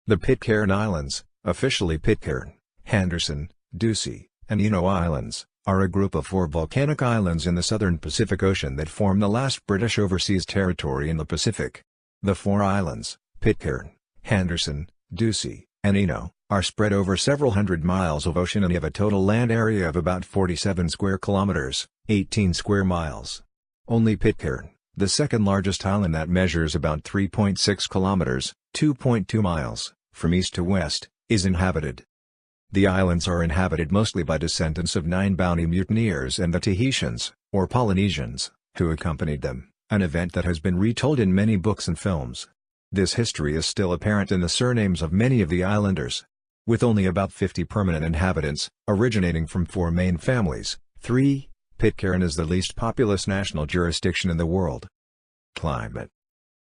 The Pitcairn Islands, officially Pitcairn, Henderson, Ducie, and Eno Islands, are a group of 4 volcanic islands in the southern Pacific Ocean that form the last British overseas territory in the Pacific. The 4 islands, Pitcairn, Henderson, Ducie, and Eno, are spread over several hundred miles of ocean and have a total land area of about 47 square kilometers, 18 square miles. Only Pitcairn, the second largest island that measures about 3.6 kilometers, 2.2 miles, from east to west, is inhabited. The islands are inhabited mostly by descendants of 9 Bounty mutineers and the Tahitians, or Polynesians, who accompanied them, an event that has been retold in many books and films. This history is still apparent in the surnames of many of the islanders. With only about 50 permanent inhabitants, originating from 4 main families, 3, Pitcairn is the least populous national jurisdiction in the world. Climate.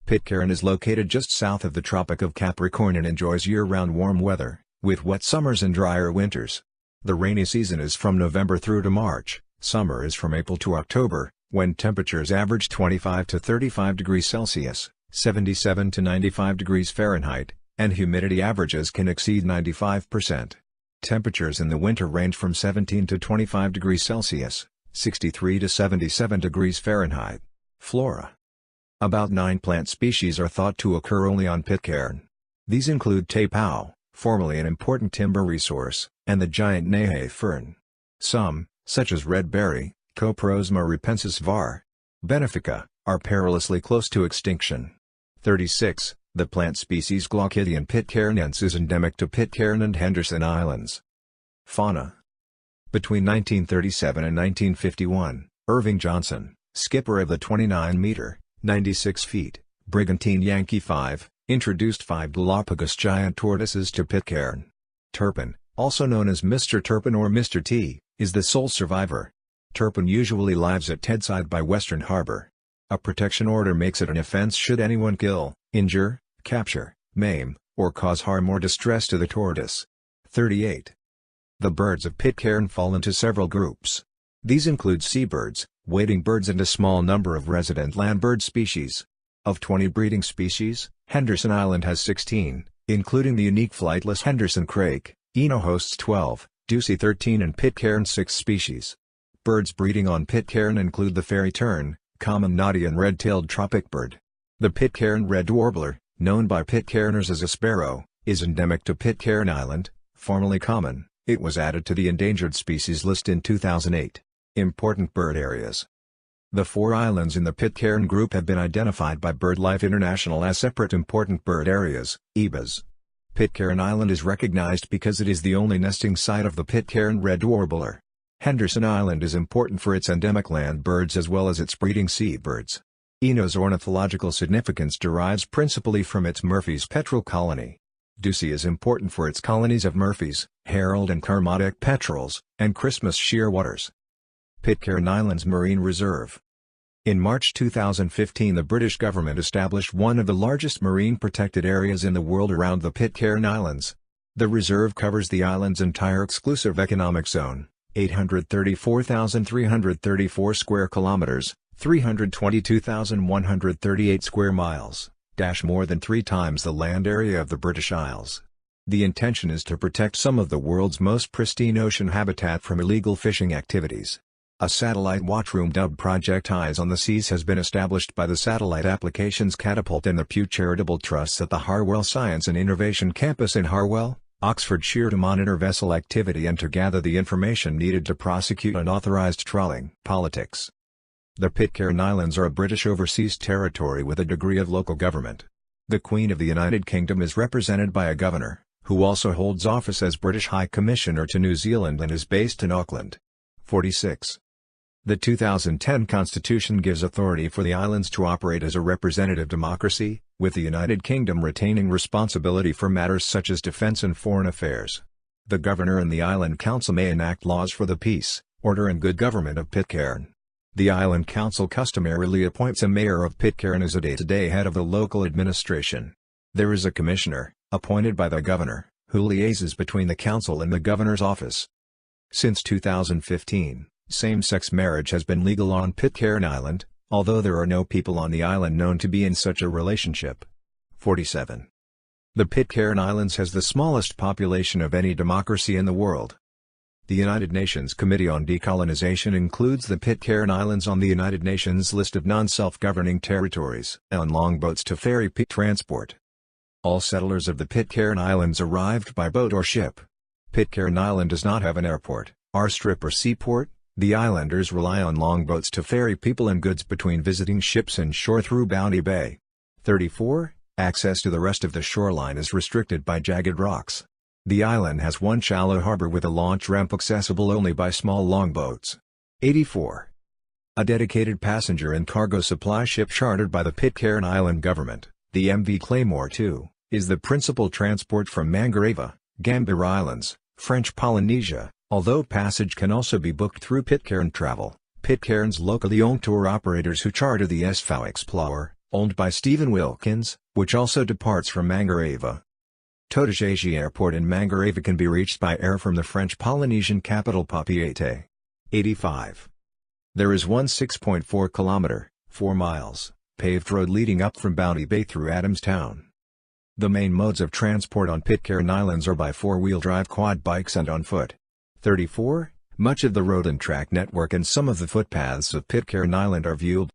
Pitcairn is located just south of the Tropic of Capricorn and enjoys year-round warm weather, with wet summers and drier winters. The rainy season is from November through to March, summer is from April to October, when temperatures average 25 to 35 degrees Celsius, 77 to 95 degrees Fahrenheit, and humidity averages can exceed 95%. Temperatures in the winter range from 17 to 25 degrees Celsius, 63 to 77 degrees Fahrenheit. Flora. About 9 plant species are thought to occur only on Pitcairn. These include tapao, formerly an important timber resource, and the giant Nehe fern. Some, such as red berry, Coprosma ripensis var. Benefica, are perilously close to extinction. 36. The plant species Glaucidium pitcairnense is endemic to Pitcairn and Henderson Islands. Fauna. Between 1937 and 1951, Irving Johnson, skipper of the 29-meter, 96 feet, Brigantine Yankee 5, introduced 5 Galapagos giant tortoises to Pitcairn. Turpin, also known as Mr. Turpin or Mr. T, is the sole survivor. Turpin usually lives at Tedside by Western Harbor. A protection order makes it an offense should anyone kill, injure, capture, maim, or cause harm or distress to the tortoise. 38. The birds of Pitcairn fall into several groups. These include seabirds, wading birds and a small number of resident land bird species. Of 20 breeding species, Henderson Island has 16, including the unique flightless Henderson crake. Eno hosts 12, Ducie 13 and Pitcairn 6 species. Birds breeding on Pitcairn include the fairy tern, common noddy and red-tailed tropic bird. The Pitcairn red warbler, known by Pitcairners as a sparrow, is endemic to Pitcairn Island, formerly common. It was added to the endangered species list in 2008. Important bird areas. The 4 islands in the Pitcairn group have been identified by BirdLife International as separate important bird areas, EBAs. Pitcairn Island is recognized because it is the only nesting site of the Pitcairn red warbler. Henderson Island is important for its endemic land birds as well as its breeding seabirds. Eno's ornithological significance derives principally from its Murphy's petrel colony. Ducie is important for its colonies of Murphy's, Herald and Kermadec petrels, and Christmas shearwaters. Pitcairn Islands Marine Reserve. In March 2015 the British government established one of the largest marine protected areas in the world around the Pitcairn Islands. The reserve covers the island's entire exclusive economic zone, 834,334 square kilometers, 322,138 square miles, more than 3 times the land area of the British Isles. The intention is to protect some of the world's most pristine ocean habitat from illegal fishing activities. A satellite watchroom dubbed Project Eyes on the Seas has been established by the Satellite Applications Catapult and the Pew Charitable Trusts at the Harwell Science and Innovation Campus in Harwell, Oxfordshire to monitor vessel activity and to gather the information needed to prosecute unauthorized trawling. Politics. The Pitcairn Islands are a British overseas territory with a degree of local government. The Queen of the United Kingdom is represented by a governor, who also holds office as British High Commissioner to New Zealand and is based in Auckland. 46. The 2010 Constitution gives authority for the islands to operate as a representative democracy, with the United Kingdom retaining responsibility for matters such as defence and foreign affairs. The Governor and the Island Council may enact laws for the peace, order and good government of Pitcairn. The Island Council customarily appoints a mayor of Pitcairn as a day-to-day head of the local administration. There is a commissioner, appointed by the governor, who liaises between the council and the governor's office. Since 2015, same-sex marriage has been legal on Pitcairn Island, although there are no people on the island known to be in such a relationship. 47. The Pitcairn Islands has the smallest population of any democracy in the world. The United Nations Committee on Decolonization includes the Pitcairn Islands on the United Nations list of non-self-governing territories on longboats to ferry transport. All settlers of the Pitcairn Islands arrived by boat or ship. Pitcairn Island does not have an airport, airstrip or seaport. The islanders rely on longboats to ferry people and goods between visiting ships and shore through Bounty Bay. 34. Access to the rest of the shoreline is restricted by jagged rocks. The island has one shallow harbor with a launch ramp accessible only by small longboats. 84. A dedicated passenger and cargo supply ship chartered by the Pitcairn Island government, the MV Claymore II, is the principal transport from Mangareva, Gambier Islands, French Polynesia, although passage can also be booked through Pitcairn Travel, Pitcairn's locally owned tour operators who charter the SV Explorer, owned by Stephen Wilkins, which also departs from Mangareva. Totageji Airport in Mangareva can be reached by air from the French Polynesian capital Papeete. 85. There is one 6.4 kilometer, 4 miles, paved road leading up from Bounty Bay through Adamstown. The main modes of transport on Pitcairn Islands are by four-wheel drive quad bikes and on foot. 34. Much of the road and track network and some of the footpaths of Pitcairn Island are viewed